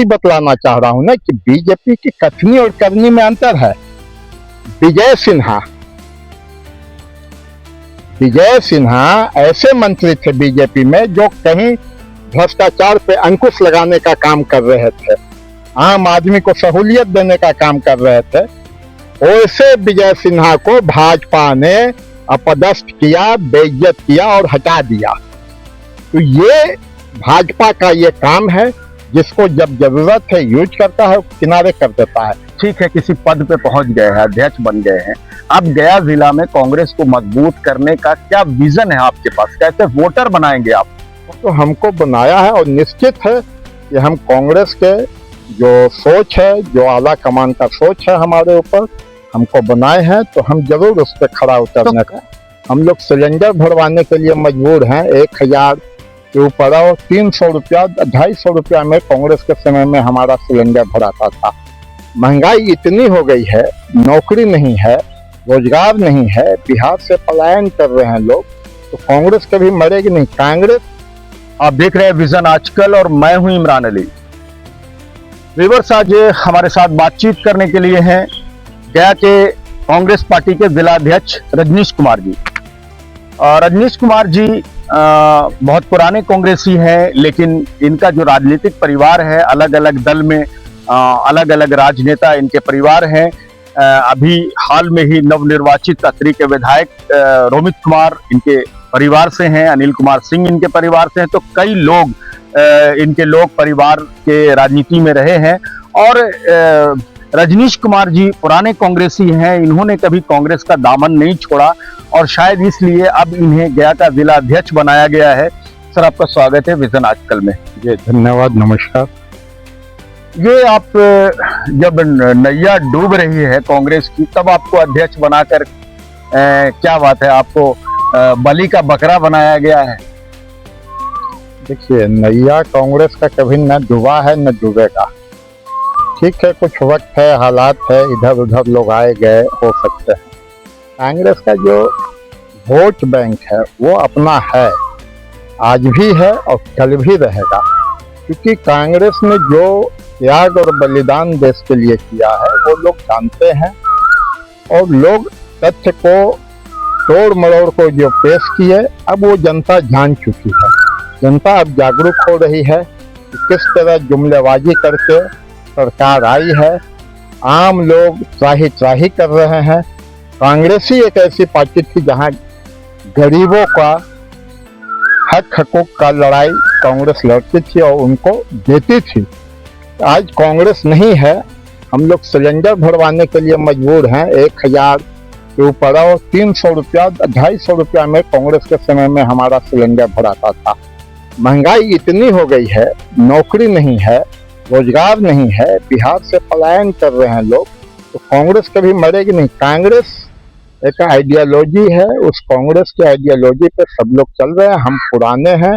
बतलाना चाह रहा हूं ना कि बीजेपी की कथनी और करनी में अंतर है। विजय सिन्हा ऐसे मंत्री थे बीजेपी में जो कहीं भ्रष्टाचार पे अंकुश लगाने का काम कर रहे थे, आम आदमी को सहूलियत देने का काम कर रहे थे। वैसे विजय सिन्हा को भाजपा ने अपदस्थ किया, बेइज्जत किया और हटा दिया। तो ये भाजपा का ये काम है, जिसको जब जरूरत है यूज करता है, किनारे कर देता है। ठीक है, किसी पद पे पहुंच गए हैं, अध्यक्ष बन गए हैं, अब गया जिला में कांग्रेस को मजबूत करने का क्या विजन है आपके पास? कैसे वोटर बनाएंगे आप? तो हमको बनाया है और निश्चित है कि हम कांग्रेस के जो सोच है, जो आला कमान का सोच है हमारे ऊपर, हमको बनाए हैं, तो हम जरूर उस पर खड़ा उतरने का। हम लोग सिलेंडर भरवाने के लिए मजबूर हैं। 1000 के ऊपर और 300 रुपया, 250 रुपया में कांग्रेस के समय में हमारा सिलेंडर भराता था। महंगाई इतनी हो गई है, नौकरी नहीं है, रोजगार नहीं है, बिहार से पलायन कर रहे हैं लोग, तो कांग्रेस कभी मरेगी नहीं। कांग्रेस, आप देख रहे हैं विजन आजकल और मैं हूं इमरान अली। व्यूअर्स, आज हमारे साथ बातचीत करने के लिए हैं गया के कांग्रेस पार्टी के जिलाध्यक्ष रजनीश कुमार जी। रजनीश कुमार जी बहुत पुराने कांग्रेसी हैं, लेकिन इनका जो राजनीतिक परिवार है, अलग अलग दल में अलग अलग राजनेता इनके परिवार हैं। अभी हाल में ही नवनिर्वाचित अतरी के विधायक रोमित कुमार इनके परिवार से हैं, अनिल कुमार सिंह इनके परिवार से हैं। तो कई लोग इनके लोग परिवार के राजनीति में रहे हैं। और रजनीश कुमार जी पुराने कांग्रेसी हैं, इन्होंने कभी कांग्रेस का दामन नहीं छोड़ा और शायद इसलिए अब इन्हें गया का जिला अध्यक्ष बनाया गया है। सर, आपका स्वागत है विजन आजकल में। जी धन्यवाद, नमस्कार। ये आप जब नैया डूब रही है कांग्रेस की, तब आपको अध्यक्ष बनाकर क्या बात है, आपको बलि का बकरा बनाया गया है? देखिए, नैया कांग्रेस का कभी न डूबा है न डूबेगा। ठीक है, कुछ वक्त है, हालात है, इधर उधर लोग आए गए हो सकते हैं। कांग्रेस का जो वोट बैंक है वो अपना है, आज भी है और कल भी रहेगा, क्योंकि कांग्रेस ने जो त्याग और बलिदान देश के लिए किया है वो लोग जानते हैं। और लोग तथ्य को तोड़ मरोड़ को जो पेश किए, अब वो जनता जान चुकी है। जनता अब जागरूक हो रही है कि किस तरह जुमलेबाजी करके सरकार आई है। आम लोग त्राही त्राही कर रहे हैं। कांग्रेस ही एक ऐसी पार्टी थी जहां गरीबों का हक हकूक का लड़ाई कांग्रेस लड़ती थी और उनको देती थी। आज कांग्रेस नहीं है, हम लोग सिलेंडर भरवाने के लिए मजबूर हैं। 1000 के ऊपर और 300 रुपया, 250 रुपया में कांग्रेस के समय में हमारा सिलेंडर भराता था। महंगाई इतनी हो गई है, नौकरी नहीं है, रोजगार नहीं है, बिहार से पलायन कर रहे हैं लोग, तो कांग्रेस कभी मरेगी नहीं। कांग्रेस एक आइडियोलॉजी है, उस कांग्रेस की आइडियोलॉजी पे सब लोग चल रहे हैं। हम पुराने हैं।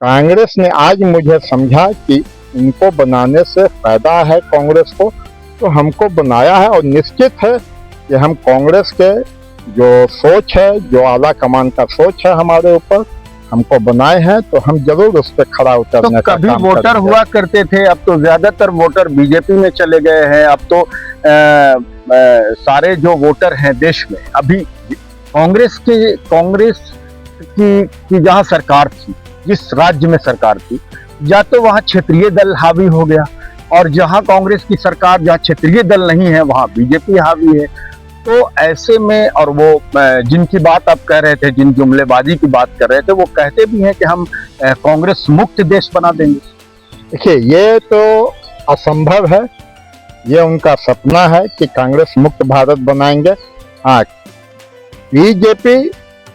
कांग्रेस ने आज मुझे समझा कि इनको बनाने से फायदा है कांग्रेस को, तो हमको बनाया है। और निश्चित है कि हम कांग्रेस के जो सोच है, जो आला कमान का सोच है हमारे ऊपर, हमको बनाए हैं, तो हम जरूर उस पर खड़ा उतरने का काम करेंगे। कभी वोटर हुआ करते थे, अब तो ज्यादातर वोटर बीजेपी में चले गए हैं। अब तो सारे जो वोटर हैं देश में, अभी कांग्रेस की जहां सरकार थी, जिस राज्य में सरकार थी, या तो वहां क्षेत्रीय दल हावी हो गया, और जहां कांग्रेस की सरकार, जहां क्षेत्रीय दल नहीं है, वहां बीजेपी हावी है। तो ऐसे में, और वो जिनकी बात आप कह रहे थे, जिन जुमलेबाजी की बात कर रहे थे, वो कहते भी हैं कि हम कांग्रेस मुक्त देश बना देंगे। देखिए, ये तो असंभव है। ये उनका सपना है कि कांग्रेस मुक्त भारत बनाएंगे। हाँ, बीजेपी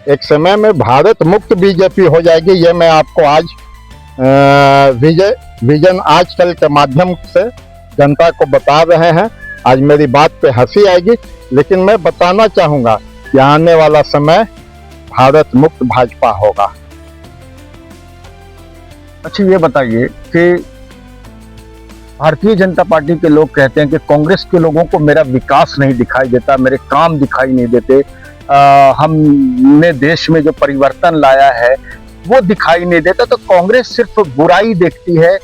एक समय में भारत मुक्त बीजेपी हो जाएगी, ये मैं आपको आज विजन आजकल के माध्यम से जनता को बता रहे हैं। आज मेरी बात पे हंसी आएगी, लेकिन मैं बताना चाहूंगा कि आने वाला समय भारत मुक्त भाजपा होगा। अच्छा, ये बताइए कि भारतीय जनता पार्टी के लोग कहते हैं कि कांग्रेस के लोगों को मेरा विकास नहीं दिखाई देता, मेरे काम दिखाई नहीं देते। हमने देश में जो परिवर्तन लाया है, वो दिखाई नहीं देता। तो कांग्रेस सिर्फ बुराई देखती है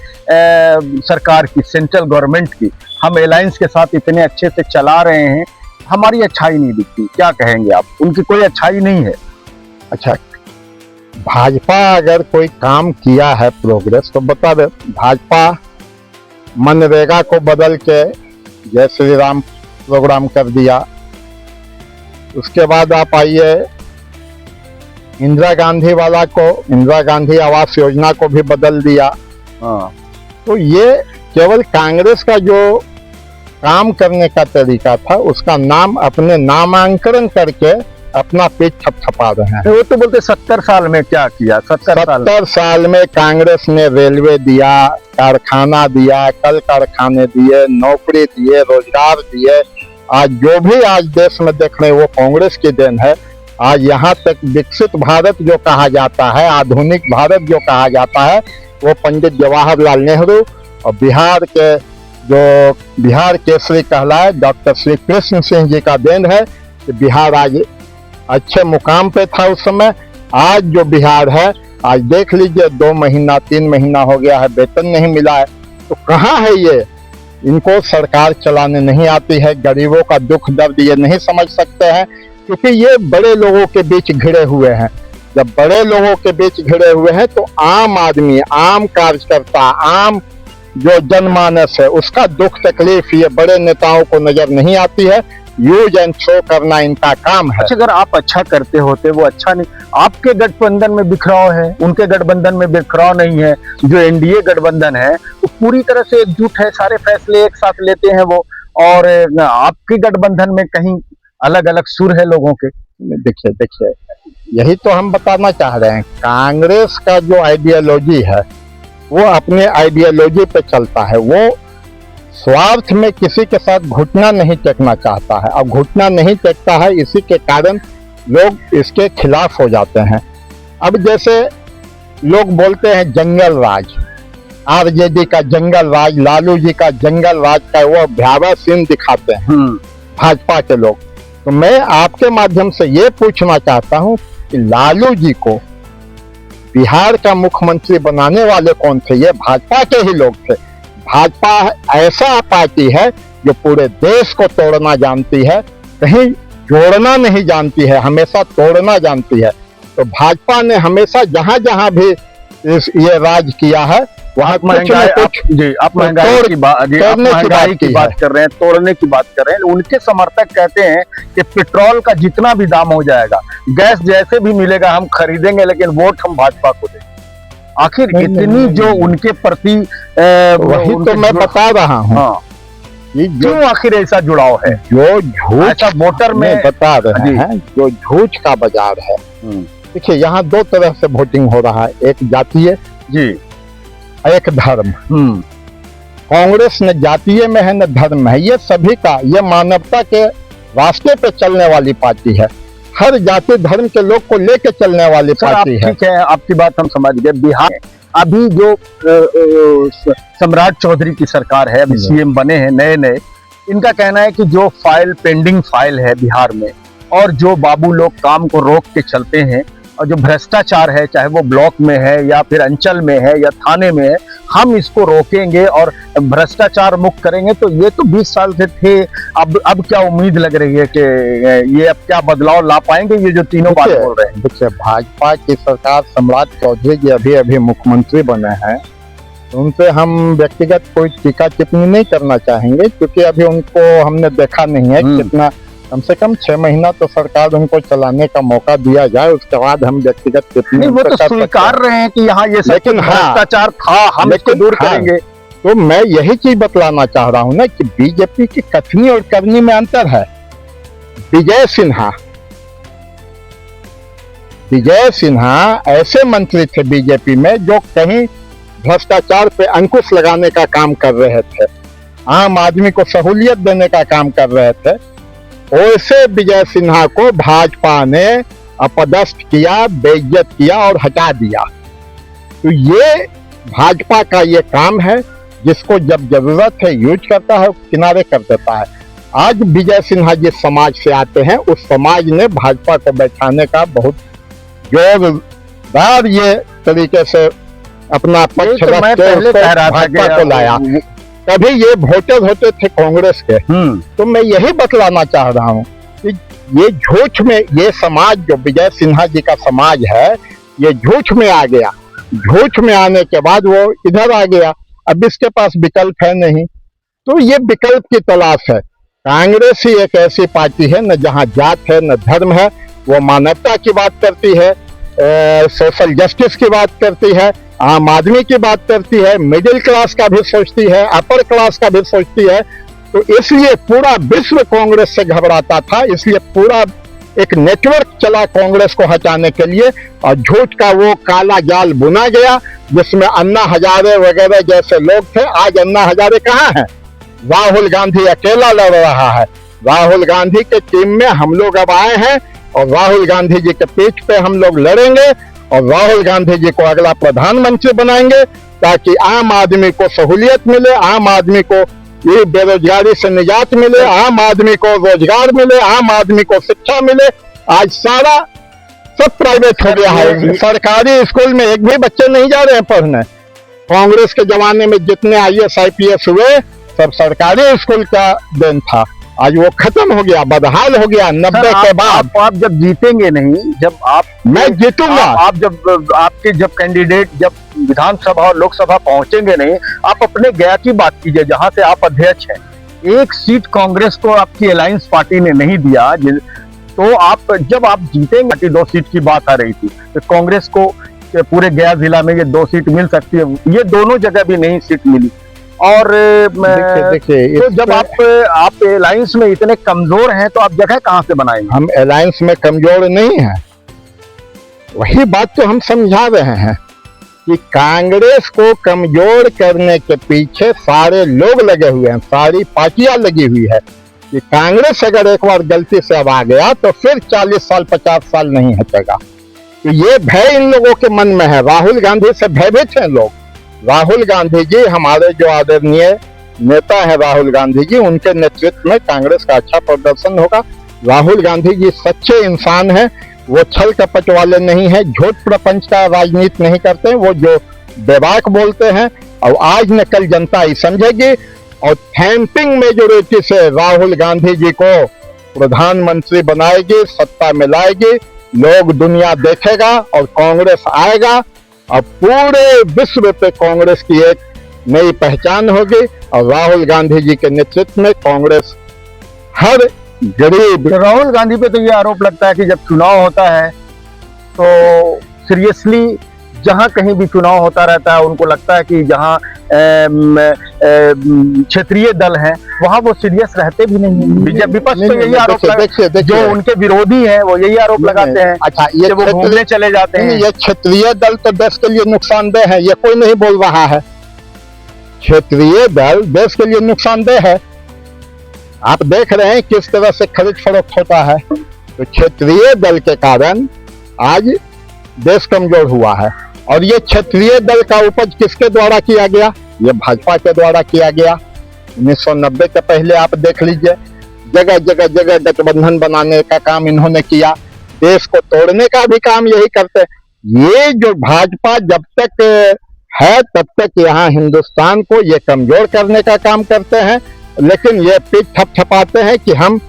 सरकार की, सेंट्रल गवर्नमेंट की। हम अलायंस के साथ इतने अच्छे से चला रहे हैं, हमारी अच्छाई नहीं दिखती। क्या कहेंगे आप? उनकी कोई अच्छाई नहीं है। अच्छा, भाजपा अगर कोई काम किया है प्रोग्रेस तो बता दे। भाजपा मनरेगा को बदल के जय श्री राम प्रोग्राम कर दिया। उसके बाद आप आइए इंदिरा गांधी वाला को, इंदिरा गांधी आवास योजना को भी बदल दिया। हाँ, तो ये केवल कांग्रेस का जो काम करने का तरीका था, उसका नाम अपने नामांकन करके अपना पेट थपथपा रहे हैं। वो तो बोलते 70 साल में क्या किया। 70 साल में कांग्रेस ने रेलवे दिया, कारखाना दिया, कल कारखाने दिए, नौकरी दिए, रोजगार दिए। आज जो भी आज देश में देख रहे हैं वो कांग्रेस की देन है। आज यहाँ तक विकसित भारत जो कहा जाता है, आधुनिक भारत जो कहा जाता है, वो पंडित जवाहरलाल नेहरू और बिहार केसरी कहलाए डॉक्टर श्री कृष्ण सिंह जी का देन है कि बिहार आज अच्छे मुकाम पे था उस समय। आज जो बिहार है, आज देख लीजिए 2 महीना 3 महीना हो गया है, वेतन नहीं मिला है। तो कहाँ है ये? इनको सरकार चलाने नहीं आती है, गरीबों का दुख दर्द ये नहीं समझ सकते हैं, क्योंकि ये बड़े लोगों के बीच घिरे हुए हैं। जब बड़े लोगों के बीच घिरे हुए हैं तो आम आदमी, आम कार्यकर्ता, आम जो जनमानस है, उसका दुख तकलीफ ये बड़े नेताओं को नजर नहीं आती है। यूज एंड थ्रो करना इनका काम है। अच्छा, अगर आप अच्छा करते होते, वो अच्छा नहीं। आपके गठबंधन में बिखराव है, उनके गठबंधन में बिखराव नहीं है। जो एनडीए गठबंधन है वो पूरी तरह से एकजुट है, सारे फैसले एक साथ लेते हैं वो। और आपके गठबंधन में कहीं अलग अलग सुर है लोगों के। देखिए यही तो हम बताना चाह रहे हैं। कांग्रेस का जो आइडियोलॉजी है वो अपने आइडियोलॉजी पे चलता है। वो स्वार्थ में किसी के साथ घुटना नहीं टेकना चाहता है। अब घुटना नहीं टेकता है, इसी के कारण लोग इसके खिलाफ हो जाते हैं। अब जैसे लोग बोलते हैं जंगल राज, आरजेडी का जंगल राज, लालू जी का जंगल राज का वो भयावह सीन दिखाते हैं भाजपा के लोग। तो मैं आपके माध्यम से ये पूछना चाहता हूं कि लालू जी को बिहार का मुख्यमंत्री बनाने वाले कौन थे? ये भाजपा के ही लोग थे। भाजपा ऐसा पार्टी है जो पूरे देश को तोड़ना जानती है, कहीं जोड़ना नहीं जानती है, हमेशा तोड़ना जानती है। तो भाजपा ने हमेशा जहां जहां भी ये राज किया है वहां महंगाई की बात कर रहे हैं, तोड़ने की बात कर रहे हैं। उनके समर्थक कहते हैं कि पेट्रोल का जितना भी दाम हो जाएगा, गैस जैसे भी मिलेगा हम खरीदेंगे, लेकिन वोट हम भाजपा को देंगे। आखिर इतनी जो उनके प्रति वही तो मैं बता रहा हूँ। हाँ, क्यों आखिर ऐसा जुड़ाव है? जो झूठ ऐसा वोटर में बता रहे हैं, जो झूठ का बाजार है। देखिए यहाँ 2 तरह से वोटिंग हो रहा है, एक जातीय जी, एक धर्म। कांग्रेस न जातीय में है न धर्म में है, ये सभी का, ये मानवता के रास्ते पे चलने वाली पार्टी है। हर जाति धर्म के लोग को लेके चलने वाली पार्टी है। ठीक है, आपकी बात हम समझ गए। बिहार अभी जो सम्राट चौधरी की सरकार है, अभी सीएम बने हैं नए, इनका कहना है कि जो पेंडिंग फाइल है बिहार में, और जो बाबू लोग काम को रोक के चलते हैं, और जो भ्रष्टाचार है, चाहे वो ब्लॉक में है या फिर अंचल में है या थाने में है, हम इसको रोकेंगे और भ्रष्टाचार मुक्त करेंगे। तो ये तो 20 साल से थे, अब क्या उम्मीद लग रही है कि ये अब क्या बदलाव ला पाएंगे, ये जो तीनों बात बोल रहे हैं? देखिए भाजपा की सरकार, सम्राट चौधरी जी अभी मुख्यमंत्री बने हैं, तो उनसे हम व्यक्तिगत कोई टीका टिप्पणी नहीं करना चाहेंगे, क्योंकि अभी उनको हमने देखा नहीं है कितना। कम से कम 6 महीना तो सरकार उनको चलाने का मौका दिया जाए, उसके बाद हम व्यक्तिगत टिप्पणी। वो तो स्वीकार रहे हैं कि यहाँ ये भ्रष्टाचार था, हम इसको दूर करेंगे। तो मैं यही चीज बतलाना चाह रहा हूँ ना कि बीजेपी की कथनी और करनी में अंतर है। विजय सिन्हा ऐसे मंत्री थे बीजेपी में जो कहीं भ्रष्टाचार पे अंकुश लगाने का काम कर रहे थे, आम आदमी को सहूलियत देने का काम कर रहे थे। वैसे विजय सिन्हा को भाजपा ने अपदस्थ किया, बेइज्जत किया और हटा दिया। तो ये भाजपा का ये काम है, जिसको जब जरूरत है यूज करता है, किनारे कर देता है। आज विजय सिन्हा जिस समाज से आते हैं, उस समाज ने भाजपा को बैठाने का बहुत जोर बार ये तरीके से अपना पक्ष तो मैं रख के पहले उसको कह रहा था भाजपा कि को लाया। कभी ये वोटर होते थे कांग्रेस के, तो मैं यही बतलाना चाह रहा हूँ कि ये झूठ में, ये समाज जो विजय सिन्हा जी का समाज है, ये झूठ में आ गया। झूठ में आने के बाद वो इधर आ गया। अब इसके पास विकल्प है नहीं, तो ये विकल्प की तलाश है। कांग्रेस ही एक ऐसी पार्टी है न जहाँ जात है न धर्म है, वो मानवता की बात करती है, सोशल जस्टिस की बात करती है, आम आदमी की बात करती है, मिडिल क्लास का भी सोचती है, अपर क्लास का भी सोचती है। तो इसलिए पूरा विश्व कांग्रेस से घबराता था, इसलिए पूरा एक नेटवर्क चला कांग्रेस को हटाने के लिए, और झूठ का वो काला जाल बुना गया जिसमें अन्ना हजारे वगैरह जैसे लोग थे। आज अन्ना हजारे कहाँ हैं? राहुल गांधी अकेला लड़ रहा है। राहुल गांधी के टीम में हम लोग अब आए हैं और राहुल गांधी जी के पीठ पे हम लोग लड़ेंगे और राहुल गांधी जी को अगला प्रधानमंत्री बनाएंगे, ताकि आम आदमी को सहूलियत मिले, आम आदमी को ये बेरोजगारी से निजात मिले, आम आदमी को रोजगार मिले, आम आदमी को शिक्षा मिले। आज सारा सब प्राइवेट हो गया है। सरकारी स्कूल में एक भी बच्चे नहीं जा रहे हैं पढ़ने। कांग्रेस के जमाने में जितने IAS IPS हुए सब सरकारी स्कूल का देन था। आज वो खत्म हो गया, बदहाल हो गया 90 के बाद। आप जब जीतेंगे नहीं, जब आप, मैं जीतूंगा। आप जब आपके जब कैंडिडेट जब विधानसभा और लोकसभा पहुंचेंगे नहीं, आप अपने गया की बात कीजिए जहां से आप अध्यक्ष हैं। एक सीट कांग्रेस को आपकी अलायंस पार्टी ने नहीं दिया, तो आप जब आप जीतेंगे, पार्टी 2 सीट की बात आ रही थी, तो कांग्रेस को पूरे गया जिला में ये 2 सीट मिल सकती है, ये दोनों जगह भी नहीं सीट मिली। और देखिए तो जब आप अलायंस में इतने कमजोर हैं, तो आप जगह कहां से बनाएंगे? हम अलायंस में कमजोर नहीं हैं, वही बात तो हम समझा रहे हैं कि कांग्रेस को कमजोर करने के पीछे सारे लोग लगे हुए हैं, सारी पार्टियां लगी हुई है कि कांग्रेस अगर एक बार गलती से अब आ गया तो फिर 40 साल 50 साल नहीं हटेगा। तो ये भय इन लोगों के मन में है। राहुल गांधी से भयभीत हैं लोग। राहुल गांधी जी हमारे जो आदरणीय नेता है, राहुल गांधी जी, उनके नेतृत्व में कांग्रेस का अच्छा प्रदर्शन होगा। राहुल गांधी जी सच्चे इंसान हैं, वो छल कपट वाले नहीं हैं, झूठ प्रपंच का राजनीति नहीं करते हैं, वो जो बेबाक बोलते हैं और आज न कल जनता ही समझेगी। और थैंपिंग मेजोरिटी से राहुल गांधी जी को प्रधानमंत्री बनाएगी, सत्ता में लाएगी, लोग दुनिया देखेगा और कांग्रेस आएगा और पूरे विश्व पे कांग्रेस की एक नई पहचान होगी। और राहुल गांधी जी के नेतृत्व में कांग्रेस हर गरीब। राहुल गांधी पे तो ये आरोप लगता है कि जब चुनाव होता है तो सीरियसली जहां कहीं भी चुनाव होता रहता है, उनको लगता है कि जहां क्षेत्रीय दल हैं वहां वो सीरियस रहते भी नहीं है। बीजेपी विपक्ष तो यही आरोप लगाते, जो उनके विरोधी हैं वो यही आरोप लगाते हैं। अच्छा, ये वो घूमने चले जाते हैं। ये क्षेत्रीय दल तो देश के लिए नुकसानदेह है, ये कोई नहीं बोल रहा है। क्षेत्रीय दल देश के लिए नुकसानदेह है। आप देख रहे हैं किस तरह से खरीद फरोख्त होता है। तो क्षेत्रीय दल के कारण आज देश कमजोर हुआ है। और ये क्षेत्रीय दल का उपज किसके द्वारा किया गया? ये भाजपा के द्वारा किया गया। 1990 के पहले आप देख लीजिए, जगह जगह जगह गठबंधन बनाने का काम इन्होंने किया, देश को तोड़ने का भी काम यही करते हैं। ये जो भाजपा जब तक है तब तक यहाँ हिंदुस्तान को ये कमजोर करने का काम करते हैं, लेकिन ये पीठ थपथपाते हैं कि हम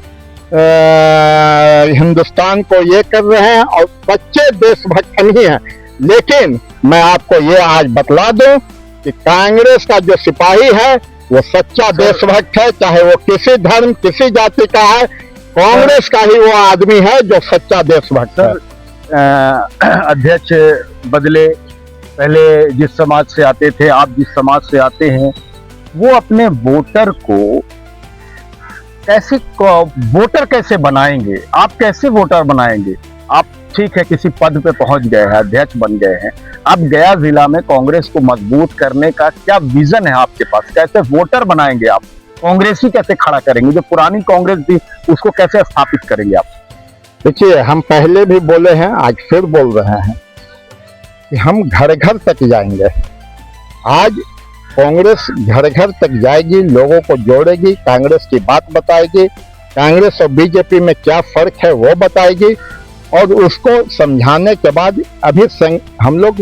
हिंदुस्तान को ये कर रहे हैं और सच्चे देशभक्त हम ही हैं। लेकिन मैं आपको ये आज बतला दूं कि कांग्रेस का जो सिपाही है वो सच्चा देशभक्त है, चाहे वो किसी धर्म किसी जाति का है, कांग्रेस का ही वो आदमी है जो सच्चा देशभक्त है। अध्यक्ष बदले, पहले जिस समाज से आते थे, आप जिस समाज से आते हैं, वो अपने वोटर को वोटर कैसे बनाएंगे? आप कैसे वोटर बनाएंगे? आप ठीक है किसी पद पे पहुंच गए हैं, अध्यक्ष बन गए हैं, अब गया जिला में कांग्रेस को मजबूत करने का क्या विजन है आपके पास? कैसे वोटर बनाएंगे आप? कांग्रेसी कैसे खड़ा करेंगे? जो पुरानी कांग्रेस थी उसको कैसे स्थापित करेंगे आप? देखिए, हम पहले भी बोले हैं, आज फिर बोल रहे हैं कि हम घर घर तक जाएंगे। आज कांग्रेस घर घर तक जाएगी, लोगों को जोड़ेगी, कांग्रेस की बात बताएगी, कांग्रेस और बीजेपी में क्या फर्क है वो बताएगी। और उसको समझाने के बाद अभी हम लोग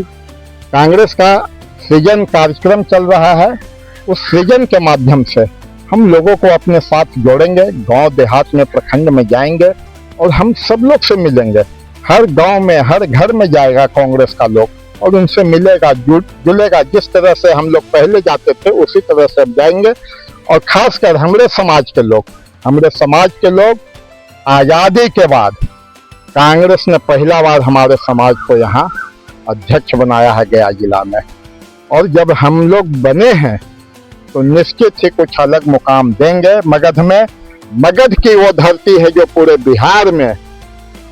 कांग्रेस का सृजन कार्यक्रम चल रहा है। उस सृजन के माध्यम से हम लोगों को अपने साथ जोड़ेंगे, गांव देहात में प्रखंड में जाएंगे और हम सब लोग से मिलेंगे। हर गांव में हर घर में जाएगा कांग्रेस का लोग और उनसे मिलेगा, जुड़ेगा। जिस तरह से हम लोग पहले जाते थे उसी तरह से अब जाएंगे। और खासकर हमारे समाज के लोग आजादी के बाद कांग्रेस ने पहला बार हमारे समाज को यहाँ अध्यक्ष बनाया है गया जिला में। और जब हम लोग बने हैं तो निश्चित ही कुछ अलग मुकाम देंगे मगध में। मगध की वो धरती है जो पूरे बिहार में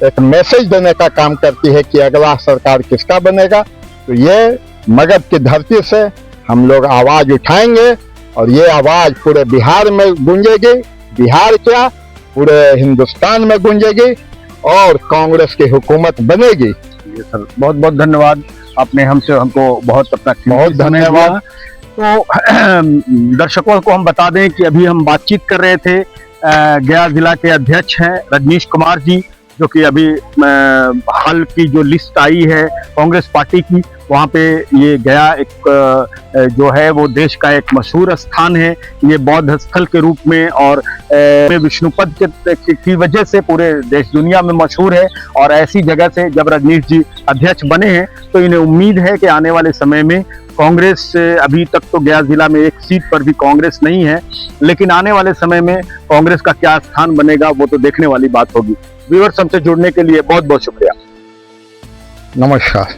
एक मैसेज देने का काम करती है कि अगला सरकार किसका बनेगा। तो ये मगध की धरती से हम लोग आवाज उठाएंगे और ये आवाज पूरे बिहार में गूंजेगी। बिहार क्या, पूरे हिंदुस्तान में गूंजेगी और कांग्रेस की हुकूमत बनेगी। ये सर बहुत बहुत धन्यवाद, आपने हमको बहुत अपना बहुत धन्यवाद। तो दर्शकों को हम बता दें कि अभी हम बातचीत कर रहे थे, गया जिला के अध्यक्ष हैं रजनीश कुमार जी, जो कि अभी हाल की जो लिस्ट आई है कांग्रेस पार्टी की, वहाँ पे ये गया एक जो है वो देश का एक मशहूर स्थान है। ये बौद्ध स्थल के रूप में और विष्णुपद की वजह से पूरे देश दुनिया में मशहूर है। और ऐसी जगह से जब रजनीश जी अध्यक्ष बने हैं तो इन्हें उम्मीद है कि आने वाले समय में कांग्रेस, अभी तक तो गया जिला में एक सीट पर भी कांग्रेस नहीं है, लेकिन आने वाले समय में कांग्रेस का क्या स्थान बनेगा वो तो देखने वाली बात होगी। व्यूअर्स, हमसे जुड़ने के लिए बहुत बहुत शुक्रिया। नमस्कार।